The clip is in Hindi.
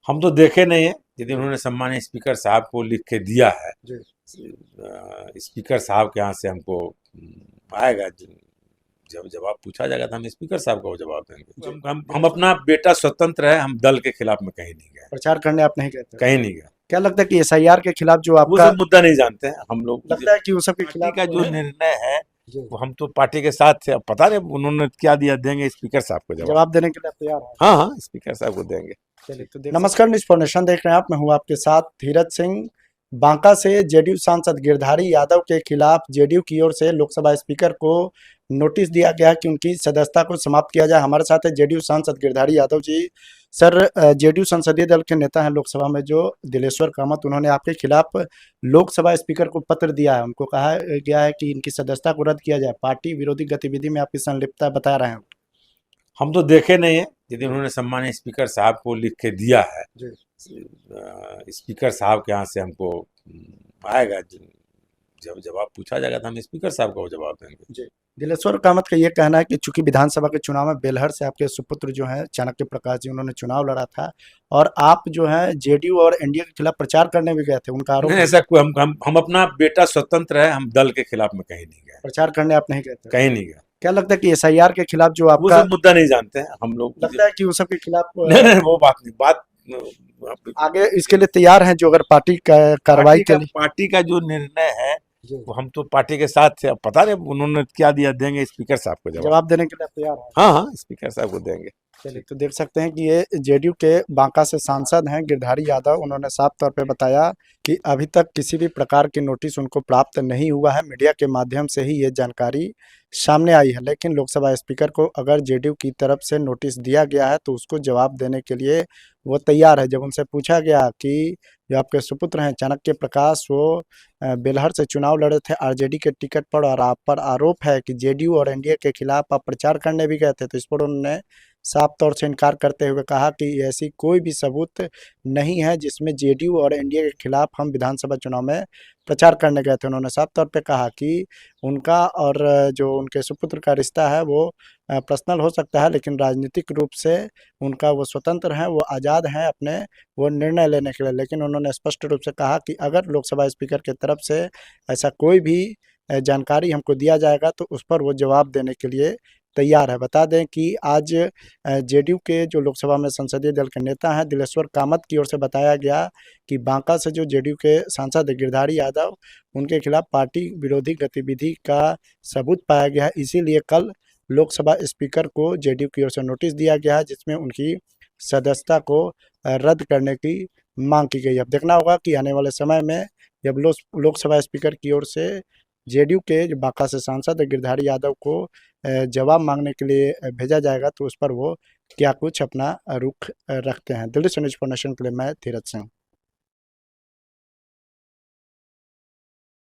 हम तो देखे नहीं है, यदि उन्होंने सम्मानीय स्पीकर साहब को लिख के दिया है, जी। स्पीकर साहब के यहाँ से हमको आएगा, जब जवाब पूछा जाएगा तो हम स्पीकर साहब को जवाब देंगे। हम अपना बेटा स्वतंत्र है, हम दल के खिलाफ में कहीं नहीं गए, प्रचार करने आप नहीं गए थे? कहीं नहीं गए। क्या लगता है कि एसआईआर के खिलाफ जो वो आपका सब मुद्दा नहीं जानते हैं हम लोग। लगता है कि वो सब के पार्टी खिलाफ का जो निर्णय है जी, वो हम तो पार्टी के साथ थे। अब पता नहीं उन्होंने क्या दिया, देंगे स्पीकर साहब को जवाब। जवाब देने के लिए आप तैयार हैं? हाँ हाँ, स्पीकर साहब को देंगे। चलिए तो नमस्कार, न्यूज़ फाउंडेशन देख रहे हैं आप, मैं हूं आपके साथ धीरज सिंह। बांका से जेडीयू सांसद गिरधारी यादव के खिलाफ जेडीयू की ओर से लोकसभा स्पीकर को नोटिस दिया गया कि उनकी सदस्यता को समाप्त किया जाए। हमारे साथ है जेडीयू सांसद गिरधारी यादव जी। सर, जेडीयू संसदीय दल के नेता हैं लोकसभा में जो दिलेश्वर कामत, उन्होंने आपके खिलाफ लोकसभा स्पीकर को पत्र दिया है। उनको कहा गया है कि इनकी सदस्यता को रद्द किया जाए, पार्टी विरोधी गतिविधि में आपकी संलिप्तता बता रहे हैं। हम तो देखे नहीं है, यदि उन्होंने सम्मानीय स्पीकर साहब को लिख के दिया है, जी। स्पीकर साहब के यहाँ से हमको आएगा, जब जवाब पूछा जाएगा तो हम स्पीकर साहब को जवाब देंगे। जी। दिलेश्वर कामत का ये कहना है कि चूंकि विधानसभा के चुनाव में बेलहर से आपके सुपुत्र जो हैं चाणक्य प्रकाश जी, उन्होंने चुनाव लड़ा था और आप जो है जेडीयू और एनडीए के खिलाफ प्रचार करने भी गए थे। उनका आरोप नहीं, है। ऐसा कोई हम अपना बेटा स्वतंत्र है, हम दल के खिलाफ में कहीं नहीं गए, प्रचार करने आप नहीं गए थे? कहीं नहीं गए। क्या लगता है कि एसआईआर के खिलाफ जो वो आपका सब मुद्दा नहीं जानते हैं हम लोग। लगता है कि वो सब के खिलाफ नहीं नहीं, वो बात नहीं, बात आगे इसके लिए तैयार हैं जो अगर पार्टी का कार्रवाई के लिए? पार्टी का जो निर्णय है जी। वो हम तो पार्टी के साथ थे। अब पता नहीं उन्होंने क्या दिया, देंगे स्पीकर साहब को जवाब। जवाब देने के लिए आप तैयार हैं? हाँ हाँ, स्पीकर साहब को देंगे। चलिए तो देख सकते हैं कि ये जेडीयू के बांका से सांसद हैं गिरधारी यादव। उन्होंने साफ तौर पे बताया कि अभी तक किसी भी प्रकार की नोटिस उनको प्राप्त नहीं हुआ है। मीडिया के माध्यम से ही ये जानकारी सामने आई है, लेकिन लोकसभा स्पीकर को अगर जेडीयू की तरफ से नोटिस दिया गया है तो उसको जवाब देने के लिए वो तैयार है। जब उनसे पूछा गया कि जो आपके सुपुत्र हैं चाणक्य प्रकाश, वो बेलहर से चुनाव लड़े थे आरजेडी के टिकट पर और आप पर आरोप है कि जेडीयू और एनडीए के खिलाफ आप प्रचार करने भी गए थे, तो इस पर उन्होंने साफ तौर से इनकार करते हुए कहा कि ऐसी कोई भी सबूत नहीं है जिसमें जेडीयू और एनडीए के खिलाफ हम विधानसभा चुनाव में प्रचार करने गए थे। उन्होंने साफ तौर पे कहा कि उनका और जो उनके सुपुत्र का रिश्ता है वो पर्सनल हो सकता है, लेकिन राजनीतिक रूप से उनका वो स्वतंत्र हैं, वो आज़ाद हैं अपने वो निर्णय लेने के लिए। लेकिन उन्होंने स्पष्ट रूप से कहा कि अगर लोकसभा स्पीकर की तरफ से ऐसा कोई भी जानकारी हमको दिया जाएगा तो उस पर वो जवाब देने के लिए तैयार है। बता दें कि आज जेडीयू के जो लोकसभा में संसदीय दल के नेता हैं दिलेश्वर कामत की ओर से बताया गया कि बांका से जो जेडीयू के सांसद गिरधारी यादव, उनके खिलाफ पार्टी विरोधी गतिविधि का सबूत पाया गया है। इसीलिए कल लोकसभा स्पीकर को जेडीयू की ओर से नोटिस दिया गया है जिसमें उनकी सदस्यता को रद्द करने की मांग की गई। अब देखना होगा कि आने वाले समय में जब लोकसभा स्पीकर की ओर से जेडीयू के जो बांका से सांसद गिरधारी यादव को जवाब मांगने के लिए भेजा जाएगा तो उस पर वो क्या कुछ अपना रुख रखते हैं। दिल्ली से न्यूज़ फाउंडेशन के लिए मैं धीरज सिंह।